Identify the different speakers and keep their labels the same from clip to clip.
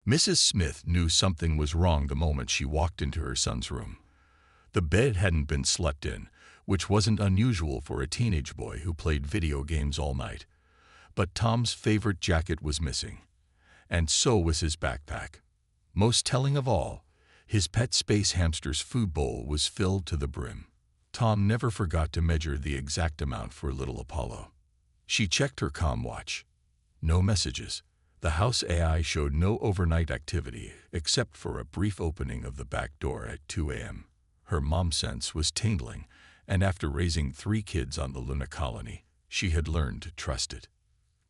Speaker 1: Mrs. Smith knew something was wrong the moment she walked into her son's room. The bed hadn't been slept in, which wasn't unusual for a teenage boy who played video games all night. But Tom's favorite jacket was missing, and so was his backpack. Most telling of all, his pet space hamster's food bowl was filled to the brim. Tom never forgot to measure the exact amount for little Apollo. She checked her comm watch. No messages. The house AI showed no overnight activity except for a brief opening of the back door at 2 a.m. Her mom sense was tingling, and after raising 3 kids on the Luna colony, she had learned to trust it.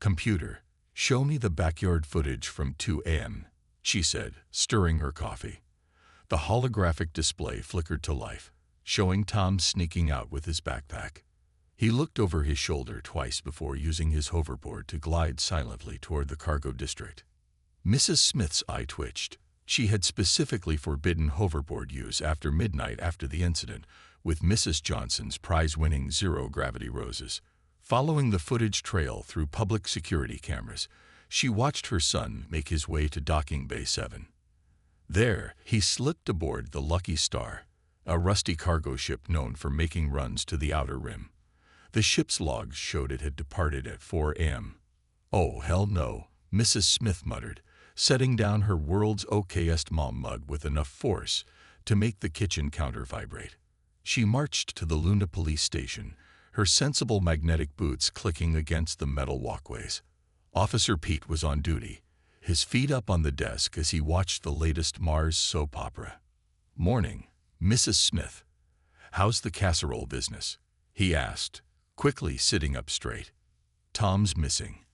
Speaker 1: "Computer, show me the backyard footage from 2 a.m., she said, stirring her coffee. The holographic display flickered to life, showing Tom sneaking out with his backpack. He looked over his shoulder twice before using his hoverboard to glide silently toward the cargo district. Mrs. Smith's eye twitched. She had specifically forbidden hoverboard use after midnight after the incident with Mrs. Johnson's prize-winning zero-gravity roses. Following the footage trail through public security cameras, she watched her son make his way to Docking Bay 7. There, he slipped aboard the Lucky Star, a rusty cargo ship known for making runs to the outer rim. The ship's logs showed it had departed at 4 a.m. "Oh, hell no," Mrs. Smith muttered, setting down her world's okayest mom mug with enough force to make the kitchen counter vibrate. She marched to the Luna police station, her sensible magnetic boots clicking against the metal walkways. Officer Pete was on duty, his feet up on the desk as he watched the latest Mars soap opera. "Morning, Mrs. Smith. How's the casserole business?" he asked, quickly sitting up straight. "Tom's missing.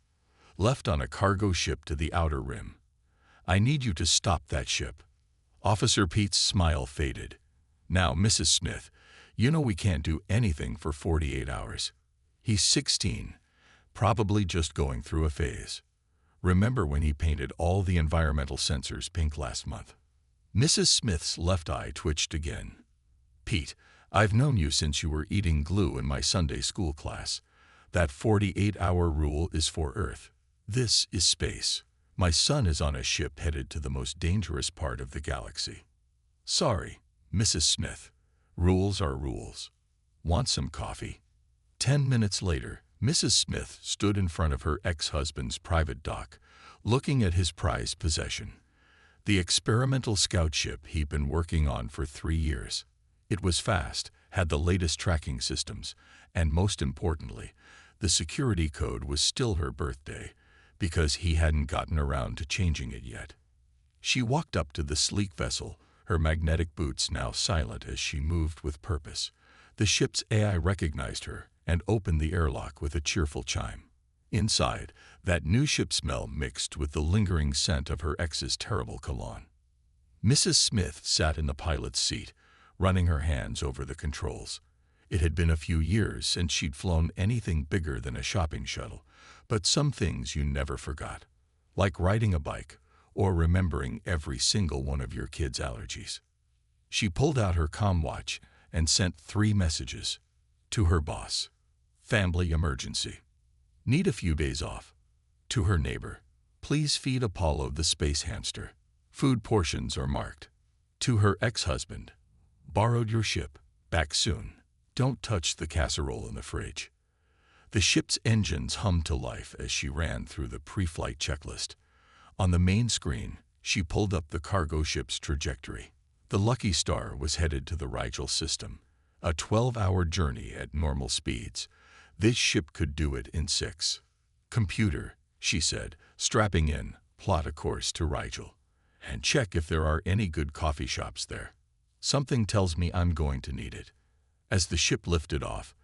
Speaker 1: Left on a cargo ship to the outer rim. I need you to stop that ship." Officer Pete's smile faded. "Now, Mrs. Smith, you know we can't do anything for 48 hours. He's 16, probably just going through a phase. Remember when he painted all the environmental sensors pink last month?" Mrs. Smith's left eye twitched again. "Pete, I've known you since you were eating glue in my Sunday school class. That 48-hour rule is for Earth. This is space. My son is on a ship headed to the most dangerous part of the galaxy." "Sorry, Mrs. Smith. Rules are rules. Want some coffee?" 10 minutes later, Mrs. Smith stood in front of her ex-husband's private dock, looking at his prized possession, the experimental scout ship he'd been working on for 3 years. It was fast, had the latest tracking systems, and most importantly, the security code was still her birthday, because he hadn't gotten around to changing it yet. She walked up to the sleek vessel, her magnetic boots now silent as she moved with purpose. The ship's AI recognized her and opened the airlock with a cheerful chime. Inside, that new ship smell mixed with the lingering scent of her ex's terrible cologne. Mrs. Smith sat in the pilot's seat, running her hands over the controls. It had been a few years since she'd flown anything bigger than a shopping shuttle, but some things you never forgot, like riding a bike or remembering every single one of your kids' allergies. She pulled out her comm watch and sent 3 messages. To her boss: family emergency. Need a few days off. To her neighbor: please feed Apollo the space hamster. Food portions are marked. To her ex-husband: borrowed your ship. Back soon. Don't touch the casserole in the fridge. The ship's engines hummed to life as she ran through the pre-flight checklist. On the main screen, she pulled up the cargo ship's trajectory. The Lucky Star was headed to the Rigel system, a 12-hour journey at normal speeds. This ship could do it in 6. "Computer," she said, strapping in, "plot a course to Rigel. And check if there are any good coffee shops there. Something tells me I'm going to need it." As the ship lifted off,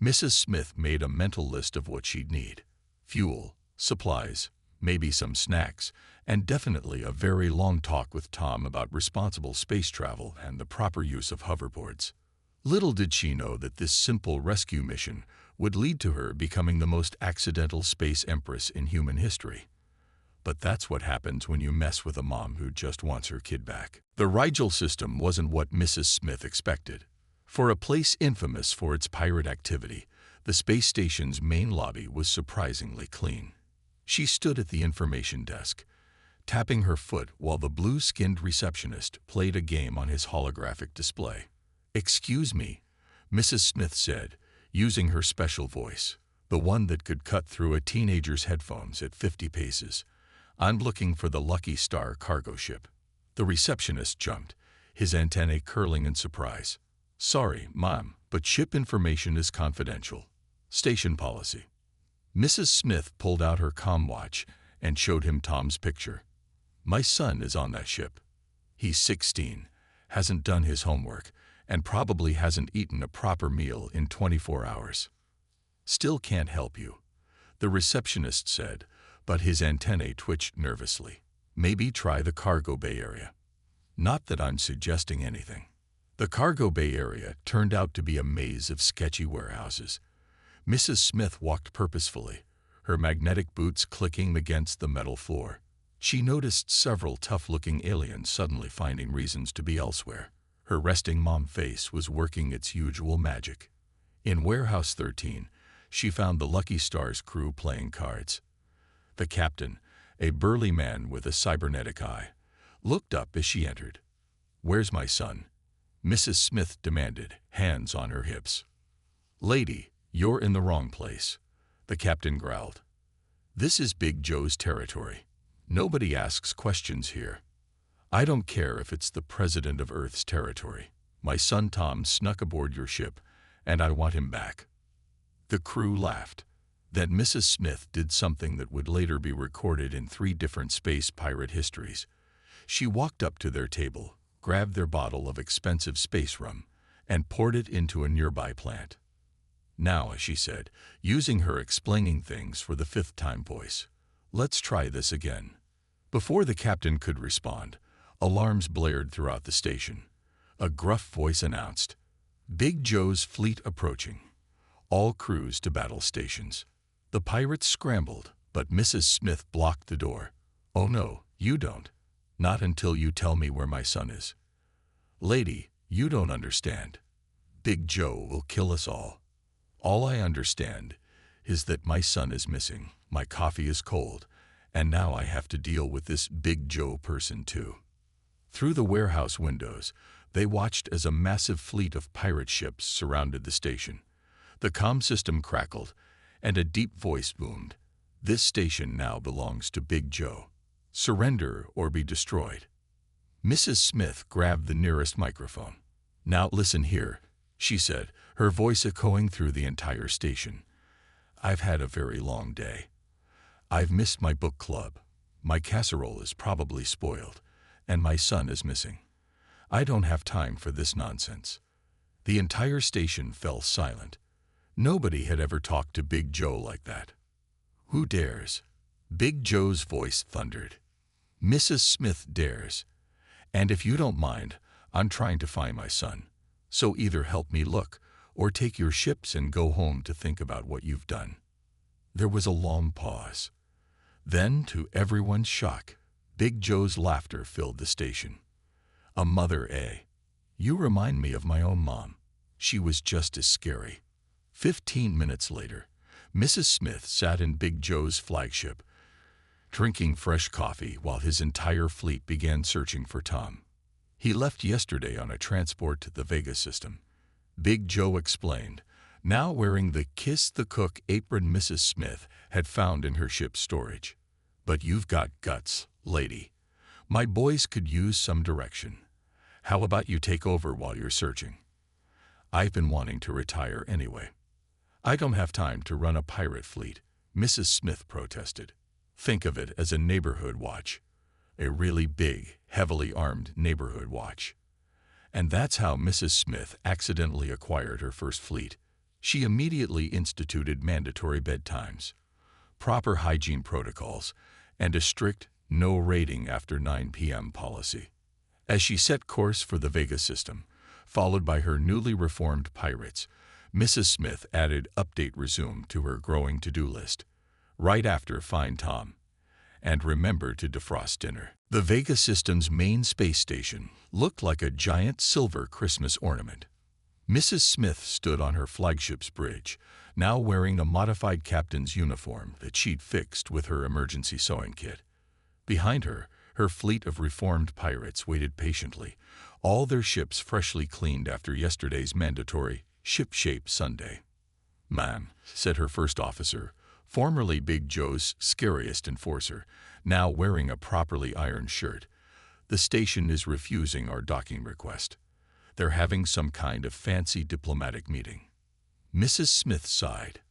Speaker 1: Mrs. Smith made a mental list of what she'd need: fuel, supplies, maybe some snacks, and definitely a very long talk with Tom about responsible space travel and the proper use of hoverboards. Little did she know that this simple rescue mission would lead to her becoming the most accidental space empress in human history. But that's what happens when you mess with a mom who just wants her kid back. The Rigel system wasn't what Mrs. Smith expected. For a place infamous for its pirate activity, the space station's main lobby was surprisingly clean. She stood at the information desk, tapping her foot while the blue-skinned receptionist played a game on his holographic display. "Excuse me," Mrs. Smith said, using her special voice, the one that could cut through a teenager's headphones at 50 paces. "I'm looking for the Lucky Star cargo ship." The receptionist jumped, his antennae curling in surprise. "Sorry, Mom, but ship information is confidential. Station policy." Mrs. Smith pulled out her comm watch and showed him Tom's picture. "My son is on that ship. He's 16, hasn't done his homework, and probably hasn't eaten a proper meal in 24 hours. Still can't help you," the receptionist said, but his antennae twitched nervously. "Maybe try the cargo bay area." Not that I'm suggesting anything. The cargo bay area turned out to be a maze of sketchy warehouses. Mrs. Smith walked purposefully, her magnetic boots clicking against the metal floor. She noticed several tough-looking aliens suddenly finding reasons to be elsewhere. Her resting mom face was working its usual magic. In Warehouse 13, she found the Lucky Star's crew playing cards. The captain, a burly man with a cybernetic eye, looked up as she entered. "Where's my son?" Mrs. Smith demanded, hands on her hips. "Lady, you're in the wrong place," the captain growled. "This is Big Joe's territory. Nobody asks questions here. I don't care if it's the president of Earth's territory. My son Tom snuck aboard your ship, and I want him back." The crew laughed. Then Mrs. Smith did something that would later be recorded in 3 different space pirate histories. She walked up to their table, grabbed their bottle of expensive space rum, and poured it into a nearby plant. "Now," she said, using her explaining things for the 5th time voice, "let's try this again." Before the captain could respond, alarms blared throughout the station. A gruff voice announced, "Big Joe's fleet approaching. All crews to battle stations." The pirates scrambled, but Mrs. Smith blocked the door. "Oh no, you don't. Not until you tell me where my son is." "Lady, you don't understand. Big Joe will kill us all. All I understand is that my son is missing, my coffee is cold, and now I have to deal with this Big Joe person too." Through the warehouse windows, they watched as a massive fleet of pirate ships surrounded the station. The comm system crackled, and a deep voice boomed. "This station now belongs to Big Joe. Surrender or be destroyed." Mrs. Smith grabbed the nearest microphone. "Now listen here," she said, her voice echoing through the entire station. "I've had a very long day. I've missed my book club. My casserole is probably spoiled, and my son is missing. I don't have time for this nonsense." The entire station fell silent. Nobody had ever talked to Big Joe like that. "Who dares?" Big Joe's voice thundered. "Mrs. Smith dares. And if you don't mind, I'm trying to find my son. So either help me look, or take your ships and go home to think about what you've done." There was a long pause. Then, to everyone's shock, Big Joe's laughter filled the station. "A mother, eh? You remind me of my own mom. She was just as scary." 15 minutes later, Mrs. Smith sat in Big Joe's flagship, drinking fresh coffee while his entire fleet began searching for Tom. "He left yesterday on a transport to the Vega system," Big Joe explained, now wearing the Kiss the Cook apron Mrs. Smith had found in her ship's storage. "But you've got guts, lady. My boys could use some direction. How about you take over while you're searching? I've been wanting to retire anyway." "I don't have time to run a pirate fleet," Mrs. Smith protested. "Think of it as a neighborhood watch. A really big, heavily armed neighborhood watch." And that's how Mrs. Smith accidentally acquired her first fleet. She immediately instituted mandatory bedtimes, proper hygiene protocols, and a strict no raiding after 9 p.m. policy. As she set course for the Vega system, followed by her newly reformed pirates, Mrs. Smith added "Update Resume" to her growing to-do list. Right after "Find Tom," and "Remember to defrost dinner." The Vega system's main space station looked like a giant silver Christmas ornament. Mrs. Smith stood on her flagship's bridge, now wearing a modified captain's uniform that she'd fixed with her emergency sewing kit. Behind her, Her fleet of reformed pirates waited patiently, all their ships freshly cleaned after yesterday's mandatory ship-shape Sunday. "Ma'am," said her first officer, formerly Big Joe's scariest enforcer, now wearing a properly ironed shirt, "the station is refusing our docking request. They're having some kind of fancy diplomatic meeting." Mrs. Smith sighed.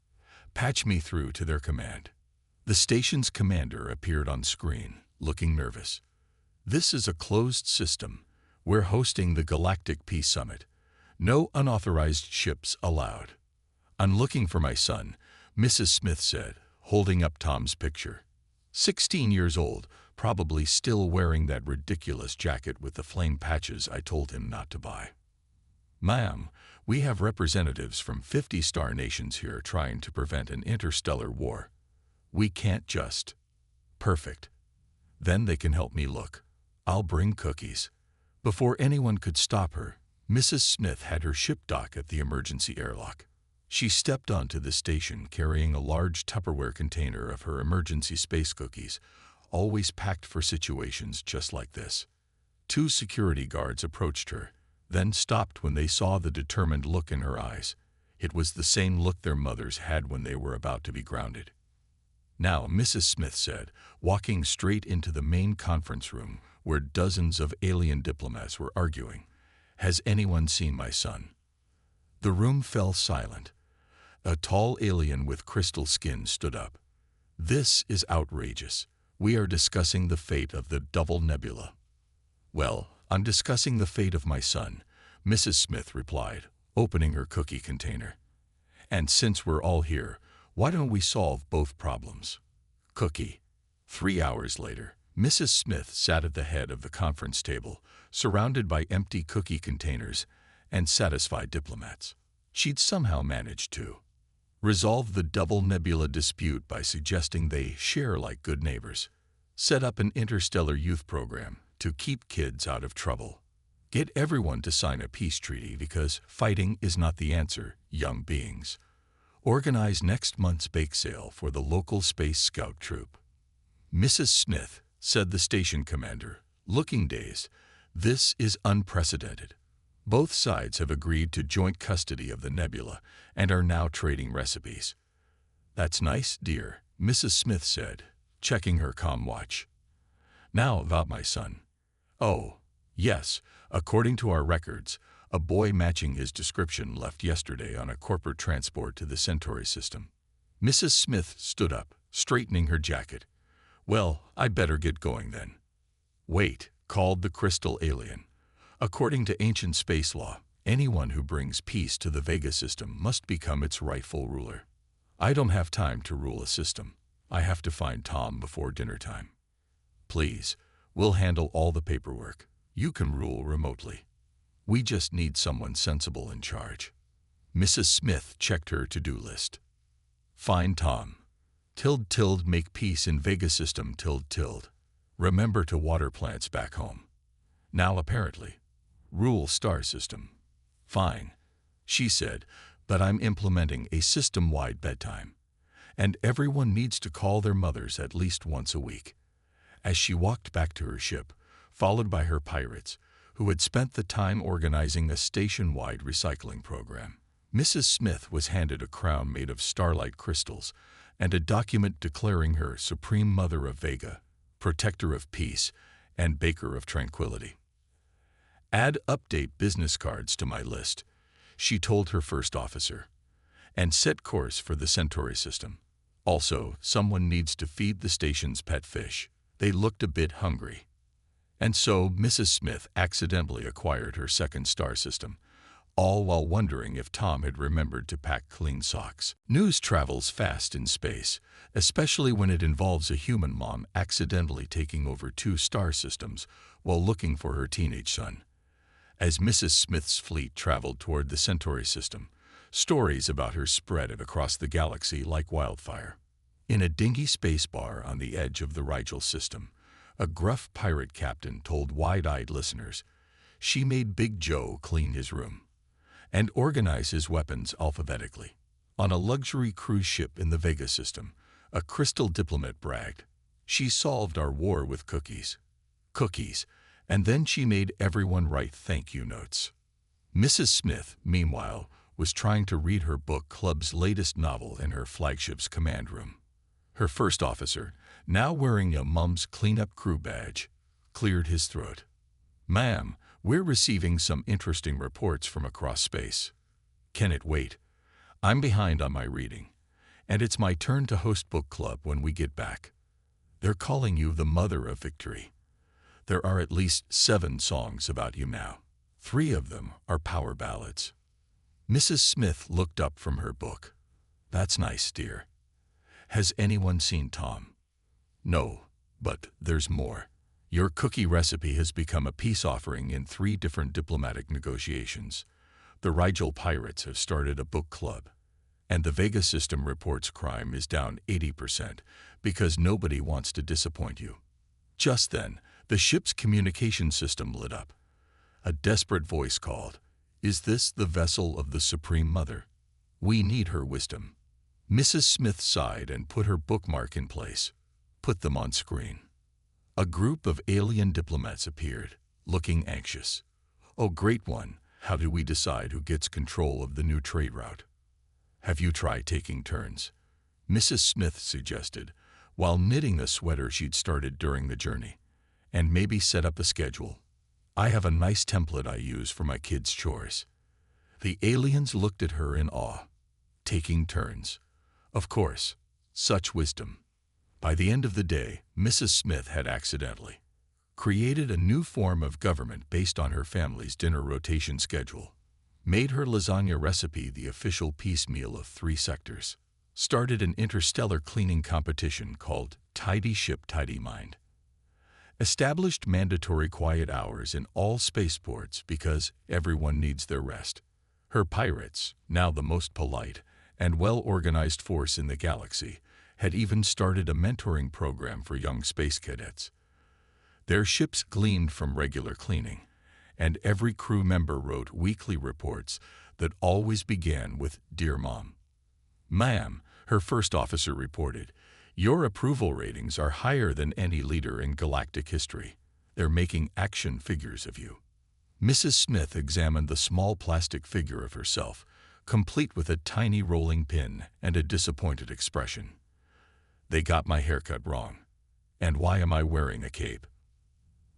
Speaker 1: "Patch me through to their command." The station's commander appeared on screen, looking nervous. "This is a closed system. We're hosting the Galactic Peace Summit. No unauthorized ships allowed." "I'm looking for my son," Mrs. Smith said, holding up Tom's picture. 16 years old, probably still wearing that ridiculous jacket with the flame patches I told him not to buy. "Ma'am, we have representatives from 50 star nations here trying to prevent an interstellar war. We can't just..." "Perfect. Then they can help me look. I'll bring cookies." Before anyone could stop her, Mrs. Smith had her ship dock at the emergency airlock. She stepped onto the station carrying a large Tupperware container of her emergency space cookies, always packed for situations just like this. 2 security guards approached her, then stopped when they saw the determined look in her eyes. It was the same look their mothers had when they were about to be grounded. "Now," Mrs. Smith said, walking straight into the main conference room where dozens of alien diplomats were arguing, "has anyone seen my son?" The room fell silent. A tall alien with crystal skin stood up. "This is outrageous. We are discussing the fate of the Double Nebula." "Well, I'm discussing the fate of my son," Mrs. Smith replied, opening her cookie container. "And since we're all here, why don't we solve both problems?" Cookie. 3 hours later, Mrs. Smith sat at the head of the conference table, surrounded by empty cookie containers and satisfied diplomats. She'd somehow managed to resolve the Double Nebula dispute by suggesting they share like good neighbors, set up an interstellar youth program to keep kids out of trouble, get everyone to sign a peace treaty because fighting is not the answer, young beings, organize next month's bake sale for the local Space Scout troop. "Mrs. Smith," said the station commander, looking dazed, "this is unprecedented. Both sides have agreed to joint custody of the nebula and are now trading recipes." "That's nice, dear," Mrs. Smith said, checking her comm watch. "Now about my son." "Oh, yes, according to our records, a boy matching his description left yesterday on a corporate transport to the Centauri system." Mrs. Smith stood up, straightening her jacket. "Well, I better get going then." "Wait," called the crystal alien. "According to ancient space law, anyone who brings peace to the Vega system must become its rightful ruler. I don't have time to rule a system. I have to find Tom before dinner time. Please, we'll handle all the paperwork. You can rule remotely. We just need someone sensible in charge." Mrs. Smith checked her to-do list. "Find Tom. Make peace in Vega system. Remember to water plants back home. Now apparently. Rule star system." "Fine," she said, "but I'm implementing a system-wide bedtime. And everyone needs to call their mothers at least once a week." As she walked back to her ship, followed by her pirates, who had spent the time organizing a station-wide recycling program, Mrs. Smith was handed a crown made of starlight crystals and a document declaring her Supreme Mother of Vega, Protector of Peace, and Baker of Tranquility. "Add update business cards to my list," she told her first officer, "and set course for the Centauri system. Also, someone needs to feed the station's pet fish. They looked a bit hungry." And so Mrs. Smith accidentally acquired her second star system, all while wondering if Tom had remembered to pack clean socks. News travels fast in space, especially when it involves a human mom accidentally taking over 2 star systems while looking for her teenage son. As Mrs. Smith's fleet traveled toward the Centauri system, stories about her spread across the galaxy like wildfire. In a dingy space bar on the edge of the Rigel system, a gruff pirate captain told wide-eyed listeners she made Big Joe clean his room and organize his weapons alphabetically. On a luxury cruise ship in the Vega system, a crystal diplomat bragged, "She solved our war with cookies." cookies, and then she made everyone write thank you notes. Mrs. Smith, meanwhile, was trying to read her book club's latest novel in her flagship's command room. Her first officer, now wearing a Mum's Cleanup Crew badge, cleared his throat. "Ma'am, we're receiving some interesting reports from across space." "Can it wait? I'm behind on my reading, and it's my turn to host book club when we get back. They're calling you the mother of victory. There are at least 7 songs about you now. 3 of them are power ballads." Mrs. Smith looked up from her book. "That's nice, dear. Has anyone seen Tom?" "No, but there's more. Your cookie recipe has become a peace offering in 3 different diplomatic negotiations. The Rigel pirates have started a book club, and the Vega system reports crime is down 80% because nobody wants to disappoint you." Just then, the ship's communication system lit up. A desperate voice called, "Is this the vessel of the Supreme Mother? We need her wisdom." Mrs. Smith sighed and put her bookmark in place. "Put them on screen." A group of alien diplomats appeared, looking anxious. "Oh, great one, how do we decide who gets control of the new trade route?" "Have you tried taking turns?" Mrs. Smith suggested, while knitting a sweater she'd started during the journey. "And maybe set up a schedule. I have a nice template I use for my kids' chores." The aliens looked at her in awe. Taking turns. Of course, such wisdom. By the end of the day, Mrs. Smith had accidentally created a new form of government based on her family's dinner rotation schedule, made her lasagna recipe the official peace meal of 3 sectors, started an interstellar cleaning competition called Tidy Ship Tidy Mind, established mandatory quiet hours in all spaceports because everyone needs their rest. Her pirates, now the most polite and well-organized force in the galaxy, had even started a mentoring program for young space cadets. Their ships gleaned from regular cleaning, and every crew member wrote weekly reports that always began with "Dear Mom." "Ma'am," her first officer reported, "your approval ratings are higher than any leader in galactic history. They're making action figures of you." Mrs. Smith examined the small plastic figure of herself, complete with a tiny rolling pin and a disappointed expression. "They got my haircut wrong. And why am I wearing a cape?"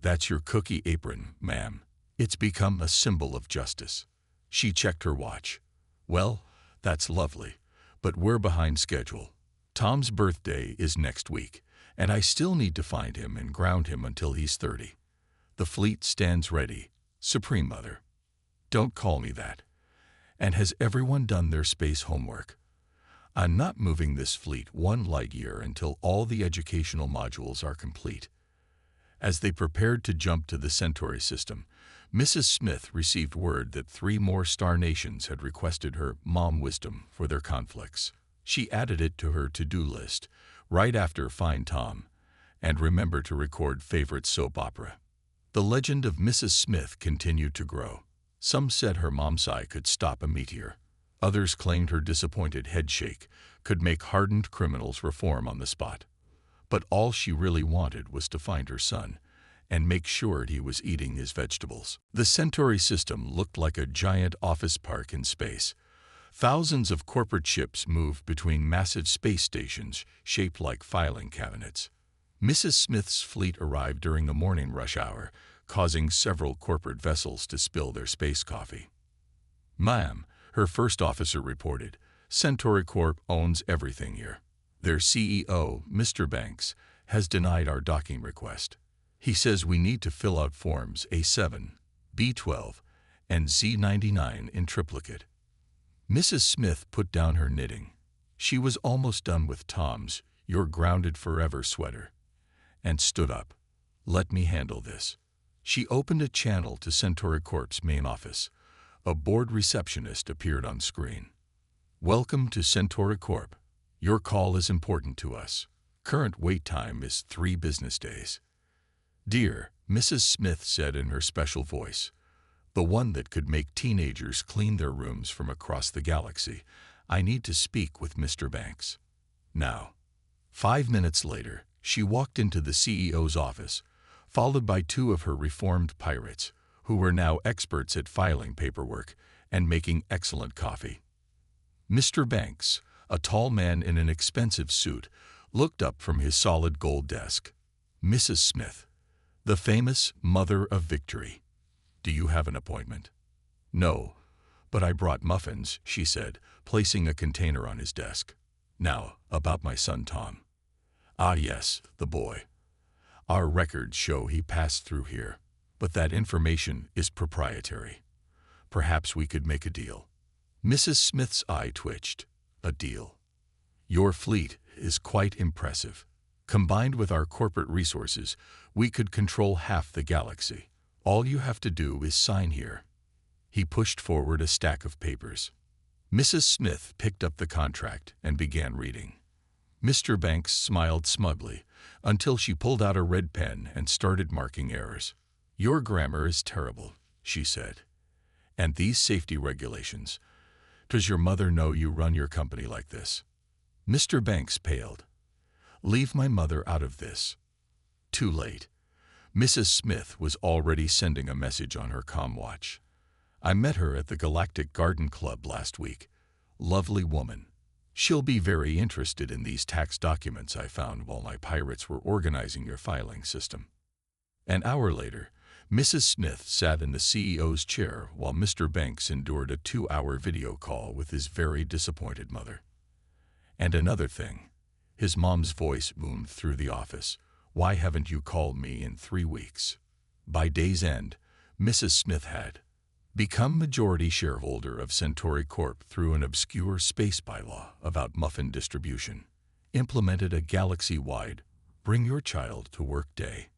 Speaker 1: "That's your cookie apron, ma'am. It's become a symbol of justice." She checked her watch. "Well, that's lovely, but we're behind schedule. Tom's birthday is next week, and I still need to find him and ground him until he's 30. The fleet stands ready, Supreme Mother." "Don't call me that. And has everyone done their space homework? I'm not moving this fleet 1 light year until all the educational modules are complete." As they prepared to jump to the Centauri system, Mrs. Smith received word that 3 more star nations had requested her mom wisdom for their conflicts. She added it to her to-do list, right after Find Tom, and remember to record favorite soap opera. The legend of Mrs. Smith continued to grow. Some said her mom-psi could stop a meteor. Others claimed her disappointed headshake could make hardened criminals reform on the spot. But all she really wanted was to find her son and make sure he was eating his vegetables. The Centauri system looked like a giant office park in space. Thousands of corporate ships moved between massive space stations shaped like filing cabinets. Mrs. Smith's fleet arrived during the morning rush hour, causing several corporate vessels to spill their space coffee. "Ma'am," her first officer reported, "Centauri Corp owns everything here. Their CEO, Mr. Banks, has denied our docking request. He says we need to fill out forms A7, B12, and Z99 in triplicate." Mrs. Smith put down her knitting. She was almost done with Tom's "You're Grounded Forever" sweater, and stood up. "Let me handle this." She opened a channel to Centauri Corp's main office. A bored receptionist appeared on screen. "Welcome to Centauri Corp. Your call is important to us. Current wait time is 3 business days." "Dear," Mrs. Smith said in her special voice, the one that could make teenagers clean their rooms from across the galaxy, "I need to speak with Mr. Banks now." 5 minutes later, she walked into the CEO's office, followed by two of her reformed pirates, who were now experts at filing paperwork and making excellent coffee. Mr. Banks, a tall man in an expensive suit, looked up from his solid gold desk. "Mrs. Smith, the famous Mother of Victory. Do you have an appointment?" "No, but I brought muffins," she said, placing a container on his desk. "Now, about my son Tom." "Ah, yes, the boy. Our records show he passed through here, but that information is proprietary. Perhaps we could make a deal." Mrs. Smith's eye twitched. "A deal? Your fleet is quite impressive. Combined with our corporate resources, we could control half the galaxy. All you have to do is sign here." He pushed forward a stack of papers. Mrs. Smith picked up the contract and began reading. Mr. Banks smiled smugly until she pulled out a red pen and started marking errors. "Your grammar is terrible," she said. "And these safety regulations. Does your mother know you run your company like this?" Mr. Banks paled. "Leave my mother out of this." Too late. Mrs. Smith was already sending a message on her comm-watch. "I met her at the Galactic Garden Club last week. Lovely woman. She'll be very interested in these tax documents I found while my pirates were organizing your filing system." An hour later, Mrs. Smith sat in the CEO's chair while Mr. Banks endured a 2-hour video call with his very disappointed mother. "And another thing," his mom's voice boomed through the office, "why haven't you called me in 3 weeks?" By day's end, Mrs. Smith had become majority shareholder of Centauri Corp through an obscure space bylaw about muffin distribution, implemented a galaxy-wide Bring Your Child to Work Day,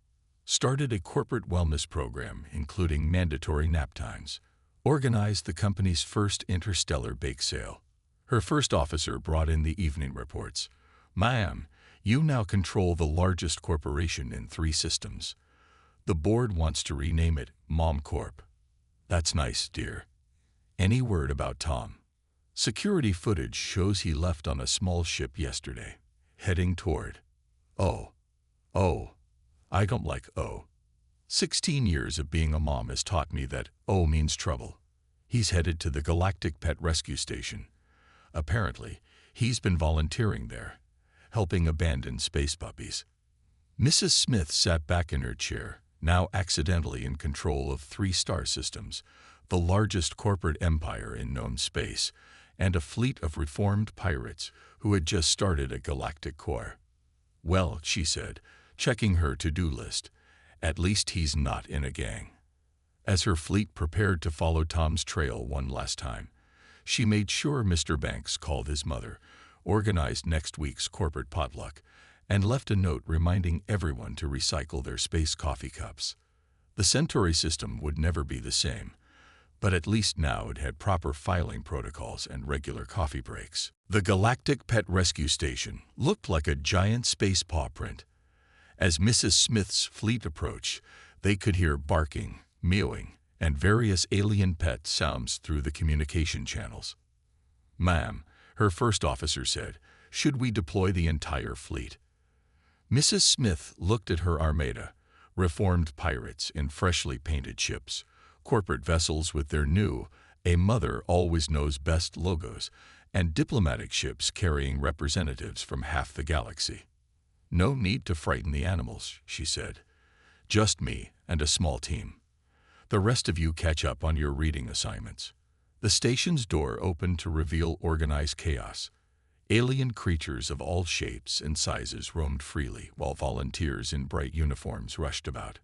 Speaker 1: started a corporate wellness program including mandatory nap times, organized the company's first interstellar bake sale. Her first officer brought in the evening reports. "Ma'am, you now control the largest corporation in 3 systems. The board wants to rename it Mom Corp." "That's nice, dear. Any word about Tom?" "Security footage shows he left on a small ship yesterday, heading toward—" Oh, I don't like O. 16 years of being a mom has taught me that O means trouble. He's headed to the Galactic Pet Rescue Station. Apparently, he's been volunteering there, helping abandoned space puppies." Mrs. Smith sat back in her chair, now accidentally in control of 3 star systems, the largest corporate empire in known space, and a fleet of reformed pirates who had just started a galactic corps. "Well," she said, checking her to-do list, "at least he's not in a gang." As her fleet prepared to follow Tom's trail one last time, she made sure Mr. Banks called his mother, organized next week's corporate potluck, and left a note reminding everyone to recycle their space coffee cups. The Centauri system would never be the same, but at least now it had proper filing protocols and regular coffee breaks. The Galactic Pet Rescue Station looked like a giant space paw print. As Mrs. Smith's fleet approached, they could hear barking, mewing, and various alien pet sounds through the communication channels. "Ma'am," her first officer said, "should we deploy the entire fleet?" Mrs. Smith looked at her armada, reformed pirates in freshly painted ships, corporate vessels with their new "A Mother Always Knows Best" logos, and diplomatic ships carrying representatives from half the galaxy. "No need to frighten the animals," she said. "Just me and a small team. The rest of you catch up on your reading assignments." The station's door opened to reveal organized chaos. Alien creatures of all shapes and sizes roamed freely while volunteers in bright uniforms rushed about.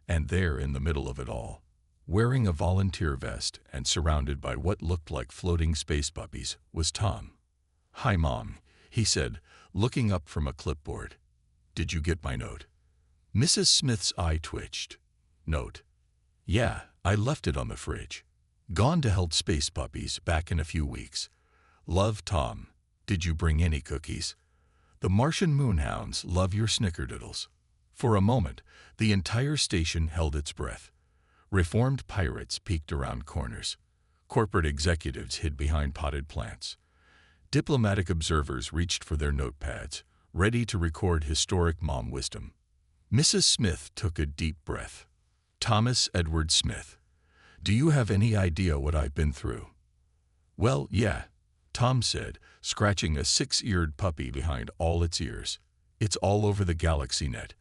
Speaker 1: And there in the middle of it all, wearing a volunteer vest and surrounded by what looked like floating space puppies, was Tom. "Hi, Mom," he said, looking up from a clipboard. "Did you get my note?" Mrs. Smith's eye twitched. "Note? Yeah, I left it on the fridge. Gone to help space puppies back in a few weeks. Love, Tom. Did you bring any cookies? The Martian moonhounds love your snickerdoodles." For a moment, the entire station held its breath. Reformed pirates peeked around corners. Corporate executives hid behind potted plants. Diplomatic observers reached for their notepads, ready to record historic mom wisdom. Mrs. Smith took a deep breath. Thomas Edward Smith. Do you have any idea what I've been through? Well, yeah, Tom said, scratching a 6-eared puppy behind all its ears. It's all over the galaxy net.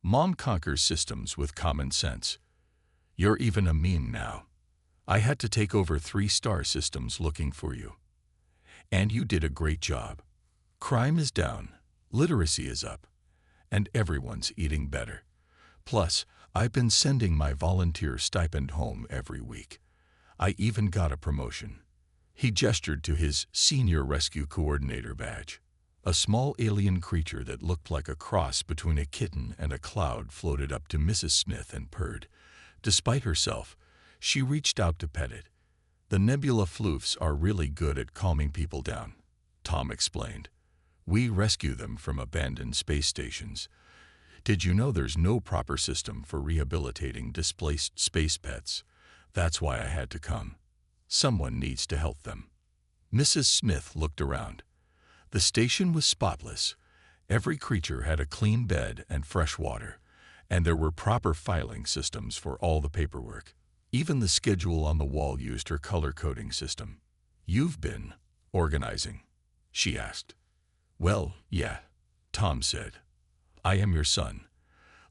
Speaker 1: Mom conquers systems with common sense. You're even a meme now. I had to take over 3 star systems looking for you. And you did a great job. Crime is down, literacy is up, and everyone's eating better. Plus, I've been sending my volunteer stipend home every week. I even got a promotion. He gestured to his Senior Rescue Coordinator badge. A small alien creature that looked like a cross between a kitten and a cloud floated up to Mrs. Smith and purred. Despite herself, she reached out to pet it. The nebula floofs are really good at calming people down, Tom explained. We rescue them from abandoned space stations. Did you know there's no proper system for rehabilitating displaced space pets? That's why I had to come. Someone needs to help them. Mrs. Smith looked around. The station was spotless. Every creature had a clean bed and fresh water, and there were proper filing systems for all the paperwork. Even the schedule on the wall used her color-coding system. You've been organizing? She asked. Well, yeah, Tom said. I am your son.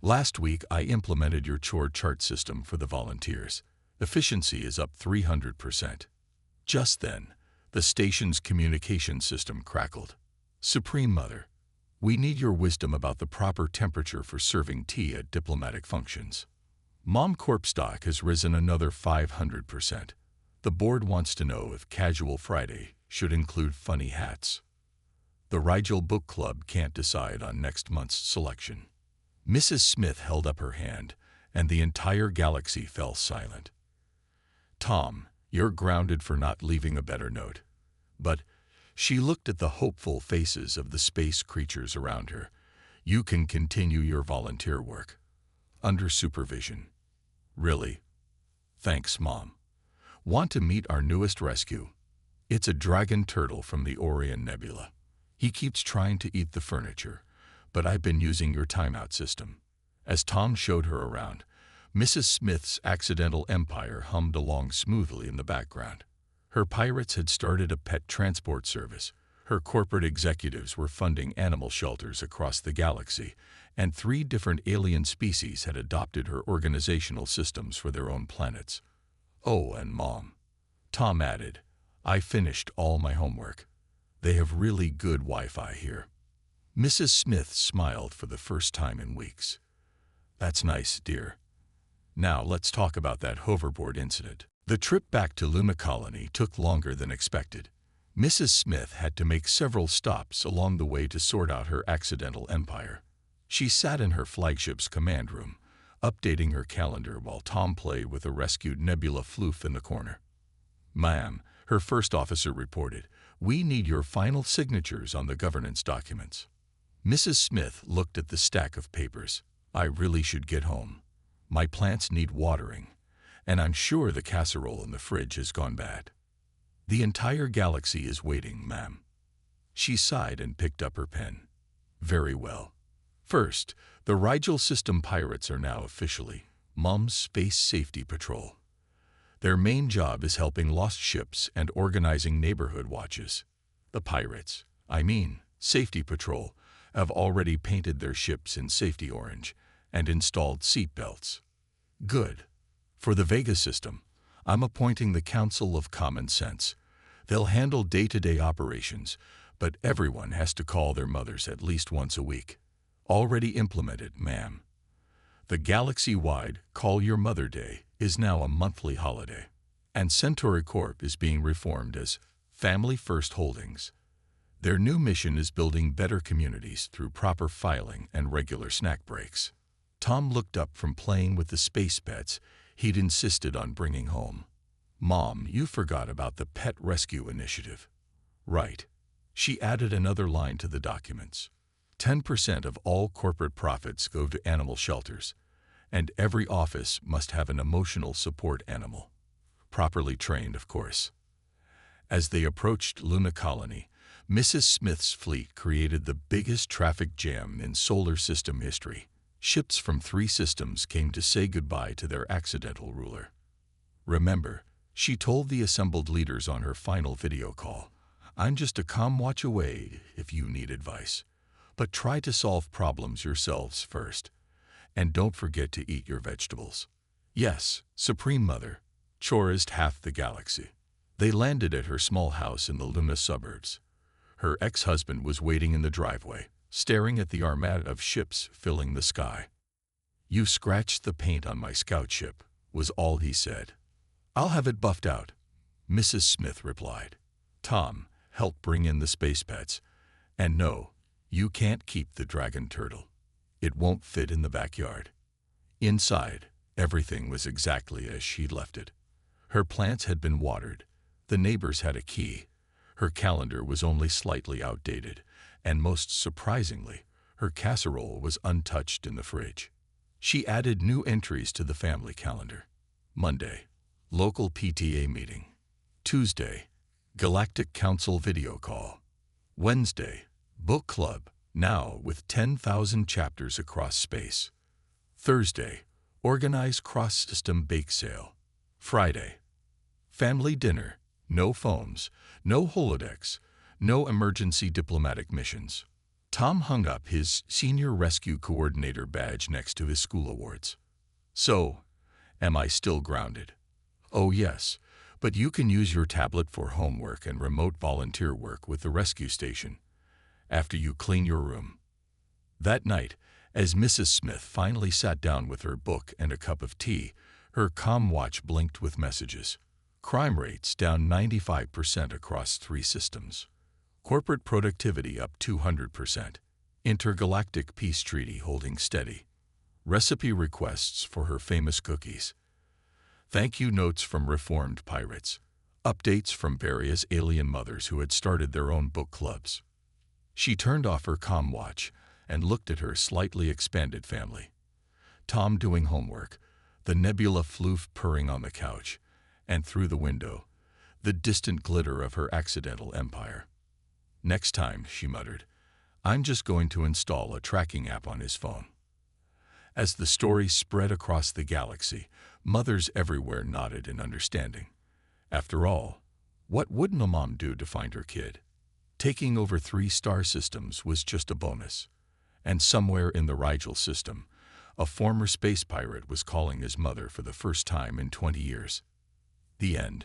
Speaker 1: Last week I implemented your chore chart system for the volunteers. Efficiency is up 300%. Just then, the station's communication system crackled. Supreme Mother, we need your wisdom about the proper temperature for serving tea at diplomatic functions. Mom Corp stock has risen another 500%. The board wants to know if Casual Friday should include funny hats. The Rigel Book Club can't decide on next month's selection. Mrs. Smith held up her hand, and the entire galaxy fell silent. Tom, you're grounded for not leaving a better note. But she looked at the hopeful faces of the space creatures around her. You can continue your volunteer work. Under supervision. Really? Thanks, Mom. Want to meet our newest rescue? It's a dragon turtle from the Orion Nebula. He keeps trying to eat the furniture, but I've been using your timeout system. As Tom showed her around, Mrs. Smith's accidental empire hummed along smoothly in the background. Her pirates had started a pet transport service. Her corporate executives were funding animal shelters across the galaxy, and 3 different alien species had adopted her organizational systems for their own planets. Oh, and Mom, Tom added, I finished all my homework. They have really good Wi-Fi here. Mrs. Smith smiled for the first time in weeks. That's nice, dear. Now let's talk about that hoverboard incident. The trip back to Luna Colony took longer than expected. Mrs. Smith had to make several stops along the way to sort out her accidental empire. She sat in her flagship's command room, updating her calendar while Tom played with a rescued Nebula floof in the corner. Ma'am, her first officer reported, we need your final signatures on the governance documents. Mrs. Smith looked at the stack of papers. I really should get home. My plants need watering, and I'm sure the casserole in the fridge has gone bad. The entire galaxy is waiting, ma'am. She sighed and picked up her pen. Very well. First, the Rigel System pirates are now officially Mom's Space Safety Patrol. Their main job is helping lost ships and organizing neighborhood watches. The pirates, Safety Patrol, have already painted their ships in safety orange and installed seat belts. Good. For the Vega system, I'm appointing the Council of Common Sense. They'll handle day-to-day operations, but everyone has to call their mothers at least once a week. Already implemented, ma'am. The galaxy-wide Call Your Mother Day is now a monthly holiday, and Centauri Corp is being reformed as Family First Holdings. Their new mission is building better communities through proper filing and regular snack breaks. Tom looked up from playing with the space pets he'd insisted on bringing home. Mom, you forgot about the Pet Rescue Initiative. Right. She added another line to the documents. 10% of all corporate profits go to animal shelters, and every office must have an emotional support animal. Properly trained, of course. As they approached Luna Colony, Mrs. Smith's fleet created the biggest traffic jam in solar system history. Ships from 3 systems came to say goodbye to their accidental ruler. Remember, she told the assembled leaders on her final video call, "I'm just a calm watch away if you need advice. But try to solve problems yourselves first. And don't forget to eat your vegetables." Yes, Supreme Mother, chorused half the galaxy. They landed at her small house in the Luna suburbs. Her ex-husband was waiting in the driveway, staring at the armada of ships filling the sky. "You scratched the paint on my scout ship," was all he said. "I'll have it buffed out," Mrs. Smith replied. Tom helped bring in the space pets. "And no, you can't keep the dragon turtle. It won't fit in the backyard." Inside, everything was exactly as she'd left it. Her plants had been watered. The neighbors had a key. Her calendar was only slightly outdated, and most surprisingly, her casserole was untouched in the fridge. She added new entries to the family calendar. Monday, local PTA meeting. Tuesday, Galactic Council video call. Wednesday, book club, now with 10,000 chapters across space. Thursday, organized cross-system bake sale. Friday, family dinner, no phones, no holodecks, no emergency diplomatic missions. Tom hung up his Senior Rescue Coordinator badge next to his school awards. "So, am I still grounded?" "Oh yes, but you can use your tablet for homework and remote volunteer work with the rescue station after you clean your room." That night, as Mrs. Smith finally sat down with her book and a cup of tea, her comm watch blinked with messages. Crime rates down 95% across 3 systems. Corporate productivity up 200%. Intergalactic peace treaty holding steady. Recipe requests for her famous cookies. Thank you notes from reformed pirates. Updates from various alien mothers who had started their own book clubs. She turned off her comm watch and looked at her slightly expanded family. Tom doing homework, the nebula floof purring on the couch, and through the window, the distant glitter of her accidental empire. "Next time," she muttered, "I'm just going to install a tracking app on his phone." As the story spread across the galaxy, mothers everywhere nodded in understanding. After all, what wouldn't a mom do to find her kid? Taking over 3 star systems was just a bonus. And somewhere in the Rigel system, a former space pirate was calling his mother for the first time in 20 years. The end.